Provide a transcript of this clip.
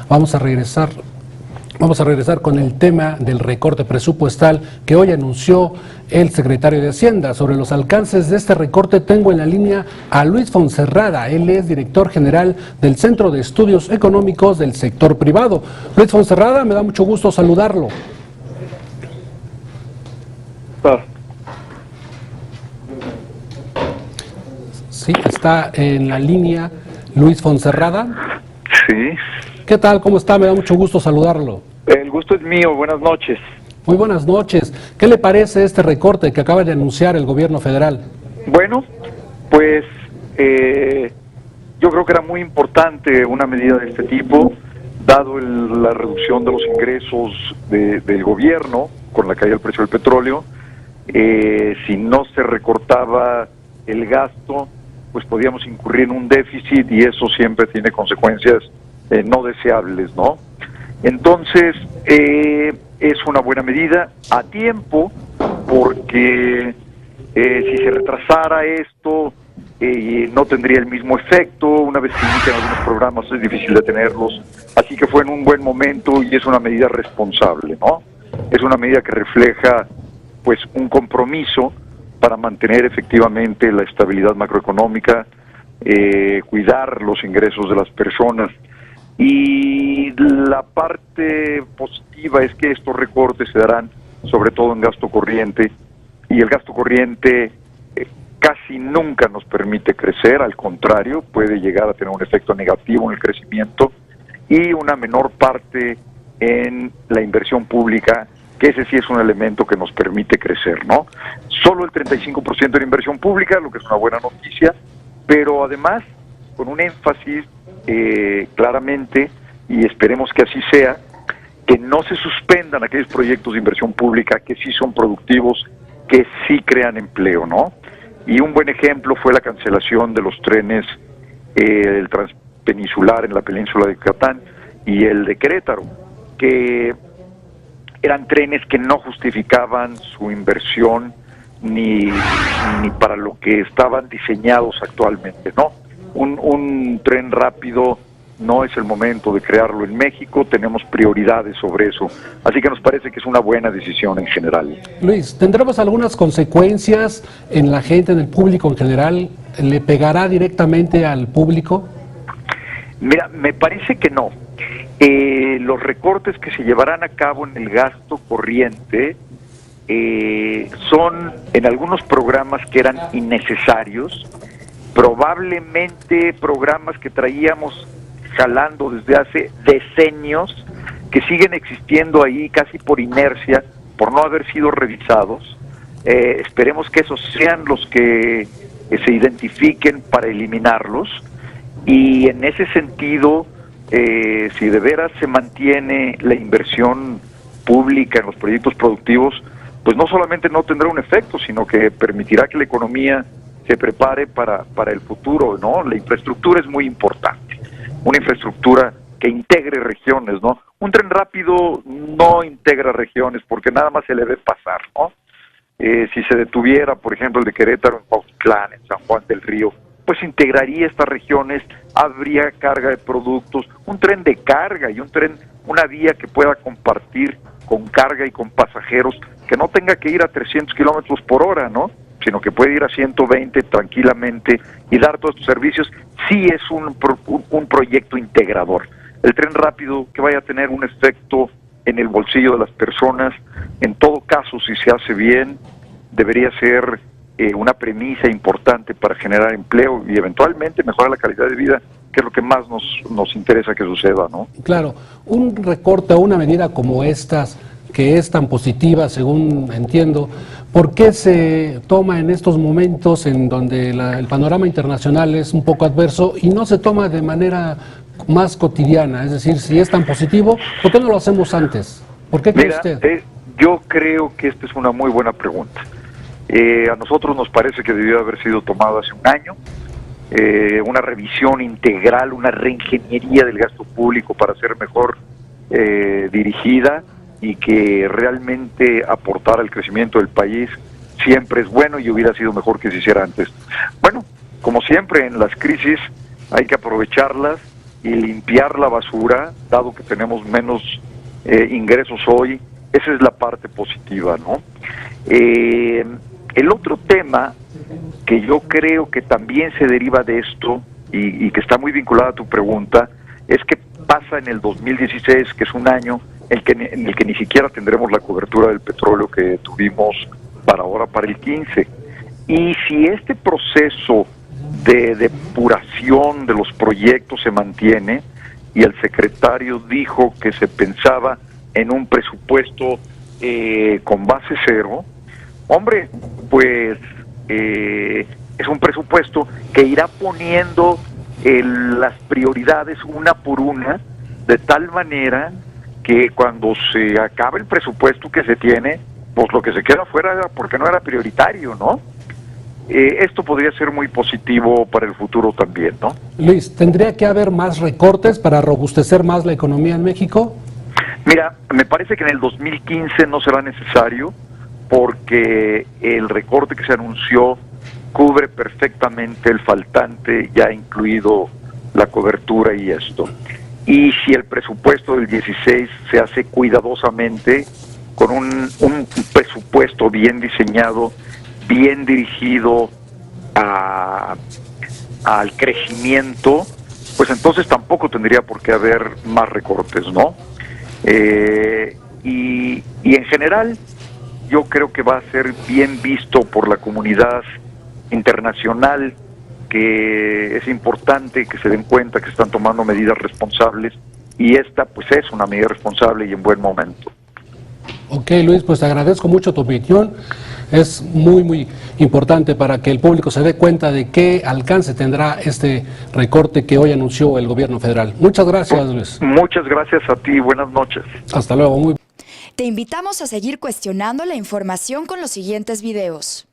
Vamos a regresar con el tema del recorte presupuestal que hoy anunció el secretario de Hacienda. Sobre los alcances de este recorte tengo en la línea a Luis Fonserrada. Él es director general del Centro de Estudios Económicos del Sector Privado. Luis Fonserrada, me da mucho gusto saludarlo. Sí, está en la línea Luis Fonserrada. Sí. ¿Qué tal? ¿Cómo está? Me da mucho gusto saludarlo. El gusto es mío. Buenas noches. Muy buenas noches. ¿Qué le parece este recorte que acaba de anunciar el gobierno federal? Bueno, pues yo creo que era muy importante una medida de este tipo, dado la reducción de los ingresos del gobierno con la caída del precio del petróleo. Si no se recortaba el gasto, pues podíamos incurrir en un déficit y eso siempre tiene consecuencias no deseables, ¿no? Entonces, es una buena medida a tiempo, porque si se retrasara esto, no tendría el mismo efecto. Una vez que inician algunos programas es difícil detenerlos, así que fue en un buen momento y es una medida responsable, ¿no? Es una medida que refleja, pues, un compromiso para mantener efectivamente la estabilidad macroeconómica, cuidar los ingresos de las personas. Y la parte positiva es que estos recortes se darán sobre todo en gasto corriente, y el gasto corriente casi nunca nos permite crecer, al contrario, puede llegar a tener un efecto negativo en el crecimiento, y una menor parte en la inversión pública, que ese sí es un elemento que nos permite crecer, ¿no? Solo el 35% de la inversión pública, lo que es una buena noticia, pero además con un énfasis claramente, y esperemos que así sea, que no se suspendan aquellos proyectos de inversión pública que sí son productivos, que sí crean empleo, ¿no? Y un buen ejemplo fue la cancelación de los trenes el transpeninsular en la península de Yucatán y el de Querétaro, que eran trenes que no justificaban su inversión ni para lo que estaban diseñados actualmente, ¿no? Un tren rápido no es el momento de crearlo en México, tenemos prioridades sobre eso, así que nos parece que es una buena decisión en general. Luis, ¿tendremos algunas consecuencias en la gente, en el público en general? ¿Le pegará directamente al público? Mira, me parece que no. Los recortes que se llevarán a cabo en el gasto corriente son en algunos programas que eran innecesarios, probablemente programas que traíamos jalando desde hace decenios, que siguen existiendo ahí casi por inercia, por no haber sido revisados. Esperemos que esos sean los que se identifiquen para eliminarlos, y en ese sentido, si de veras se mantiene la inversión pública en los proyectos productivos, pues no solamente no tendrá un efecto, sino que permitirá que la economía se prepare para el futuro, ¿no? La infraestructura es muy importante, una infraestructura que integre regiones, ¿no? Un tren rápido no integra regiones porque nada más se le ve pasar, ¿no? Si se detuviera, por ejemplo, el de Querétaro en Cuautitlán, en San Juan del Río, pues integraría estas regiones, habría carga de productos, un tren de carga y una vía que pueda compartir con carga y con pasajeros, que no tenga que ir a 300 kilómetros por hora, ¿no? Sino que puede ir a 120 tranquilamente y dar todos estos servicios. Sí es un proyecto integrador. El tren rápido que vaya a tener un efecto en el bolsillo de las personas, en todo caso, si se hace bien, debería ser una premisa importante para generar empleo y eventualmente mejorar la calidad de vida, que es lo que más nos interesa que suceda, ¿no? Claro, un recorte o una medida como estas, que es tan positiva, según entiendo, ¿por qué se toma en estos momentos en donde el panorama internacional es un poco adverso y no se toma de manera más cotidiana? Es decir, si es tan positivo, ¿por qué no lo hacemos antes? ¿Por qué cree usted? Yo creo que esta es una muy buena pregunta. A nosotros nos parece que debió haber sido tomado hace un año, una revisión integral, una reingeniería del gasto público para ser mejor dirigida y que realmente aportara al crecimiento del país. Siempre es bueno y hubiera sido mejor que se hiciera antes. Bueno, como siempre en las crisis hay que aprovecharlas y limpiar la basura, dado que tenemos menos ingresos hoy. Esa es la parte positiva, ¿no? El otro tema que yo creo que también se deriva de esto y que está muy vinculada a tu pregunta, es que pasa en el 2016, que es un año en el que ni siquiera tendremos la cobertura del petróleo que tuvimos para el 15. Y si este proceso de depuración de los proyectos se mantiene, y el secretario dijo que se pensaba en un presupuesto con base cero, hombre, pues es un presupuesto que irá poniendo las prioridades una por una, de tal manera que cuando se acabe el presupuesto que se tiene, pues lo que se queda fuera era porque no era prioritario, ¿no? Esto podría ser muy positivo para el futuro también, ¿no? Luis, ¿tendría que haber más recortes para robustecer más la economía en México? Mira, me parece que en el 2015 no será necesario, porque el recorte que se anunció cubre perfectamente el faltante, ya incluido la cobertura y esto. Y si el presupuesto del 16 se hace cuidadosamente, con un presupuesto bien diseñado, bien dirigido al crecimiento, pues entonces tampoco tendría por qué haber más recortes, ¿no? Y en general, yo creo que va a ser bien visto por la comunidad internacional, que es importante que se den cuenta que se están tomando medidas responsables, y esta pues es una medida responsable y en buen momento. Ok, Luis, pues te agradezco mucho tu opinión. Es muy importante para que el público se dé cuenta de qué alcance tendrá este recorte que hoy anunció el gobierno federal. Muchas gracias, Luis. Muchas gracias a ti, buenas noches. Hasta luego. Te invitamos a seguir cuestionando la información con los siguientes videos.